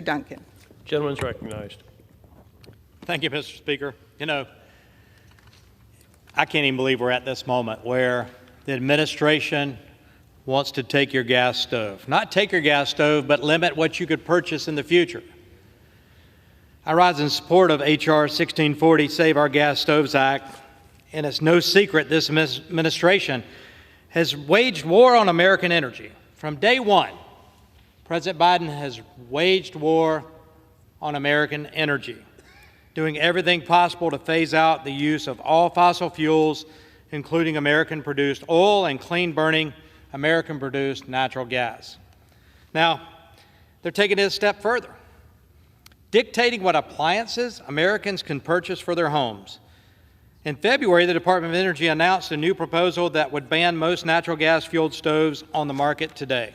Duncan. Gentleman's recognized. Thank you, Mr. Speaker. You know, I can't even believe we're at this moment where the administration wants to take your gas stove. Not take your gas stove, but limit what you could purchase in the future. I rise in support of H.R. 1640, Save Our Gas Stoves Act, and it's no secret this administration has waged war on American energy. From day one, President Biden has waged war on American energy, doing everything possible to phase out the use of all fossil fuels, including American-produced oil and clean-burning American-produced natural gas. Now, they're taking it a step further, dictating what appliances Americans can purchase for their homes. In February, the Department of Energy announced a new proposal that would ban most natural gas-fueled stoves on the market today.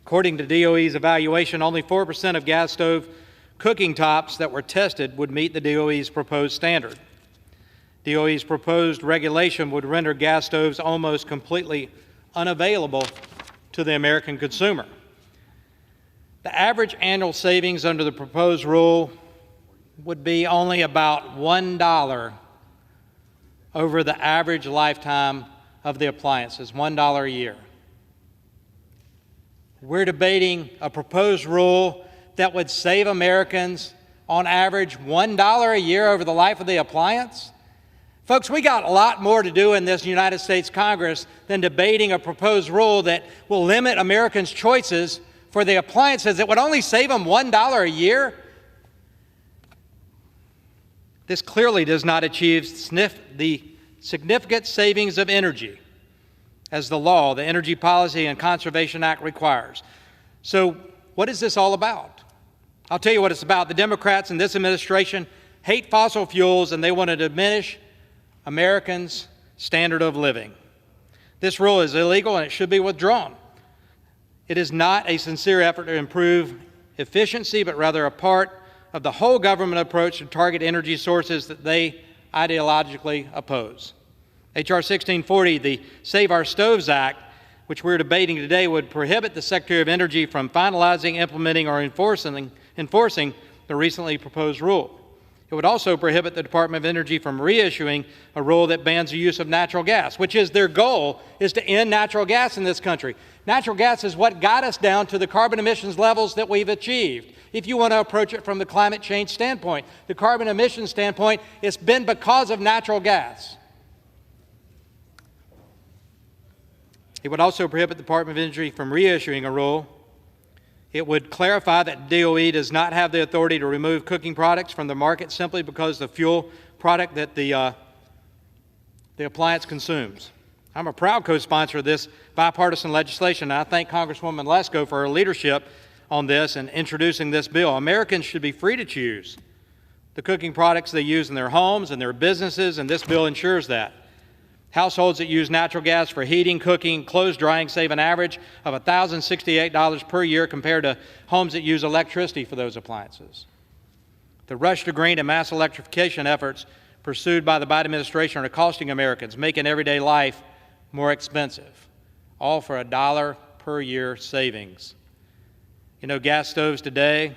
According to DOE's evaluation, only 4% of gas stove cooking tops that were tested would meet the DOE's proposed standard. DOE's proposed regulation would render gas stoves almost completely unavailable to the American consumer. The average annual savings under the proposed rule would be only about $1 over the average lifetime of the appliances, $1 a year. We're debating a proposed rule that would save Americans on average $1 a year over the life of the appliance? Folks, we got a lot more to do in this United States Congress than debating a proposed rule that will limit Americans' choices for the appliances that would only save them $1 a year. This clearly does not achieve the significant savings of energy as the law, the Energy Policy and Conservation Act requires. So what is this all about? I'll tell you what it's about. The Democrats in this administration hate fossil fuels, and they want to diminish Americans' standard of living. This rule is illegal and it should be withdrawn. It is not a sincere effort to improve efficiency, but rather a part of the whole government approach to target energy sources that they ideologically oppose. H.R. 1640, the Save Our Stoves Act, which we're debating today, would prohibit the Secretary of Energy from finalizing, implementing, or enforcing the recently proposed rule. It would also prohibit the Department of Energy from reissuing a rule that bans the use of natural gas, which is their goal, is to end natural gas in this country. Natural gas is what got us down to the carbon emissions levels that we've achieved. If you want to approach it from the climate change standpoint, the carbon emissions standpoint, it's been because of natural gas. It would also prohibit the Department of Energy from reissuing a rule. It would clarify that DOE does not have the authority to remove cooking products from the market simply because the fuel product that the appliance consumes. I'm a proud co-sponsor of this bipartisan legislation, and I thank Congresswoman Lesko for her leadership on this and introducing this bill. Americans should be free to choose the cooking products they use in their homes and their businesses, and this bill ensures that. Households that use natural gas for heating, cooking, clothes drying save an average of $1,068 per year compared to homes that use electricity for those appliances. The rush to green and mass electrification efforts pursued by the Biden administration are costing Americans, making everyday life more expensive, all for $1 per year savings. You know, gas stoves today,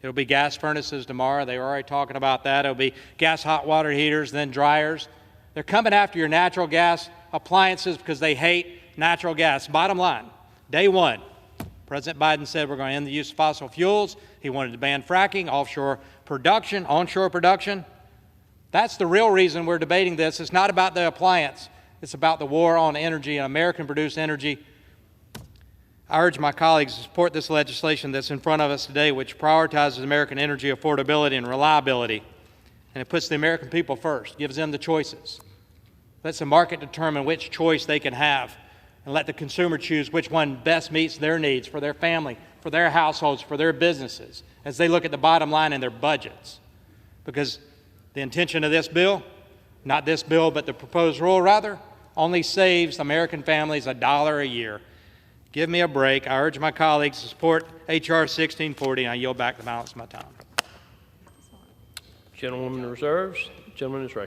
it'll be gas furnaces tomorrow. They were already talking about that. It'll be gas hot water heaters, then dryers. They're coming after your natural gas appliances because they hate natural gas. Bottom line, day one, President Biden said we're going to end the use of fossil fuels. He wanted to ban fracking, offshore production, onshore production. That's the real reason we're debating this. It's not about the appliance. It's about the war on energy and American-produced energy. I urge my colleagues to support this legislation that's in front of us today, which prioritizes American energy affordability and reliability. And it puts the American people first, gives them the choices. Lets the market determine which choice they can have, and let the consumer choose which one best meets their needs for their family, for their households, for their businesses, as they look at the bottom line in their budgets. Because the intention of this bill, not this bill, but the proposed rule rather, only saves American families $1 a year. Give me a break. I urge my colleagues to support H.R. 1640, and I yield back the balance of my time. Gentlewoman reserves. Gentleman is recognized.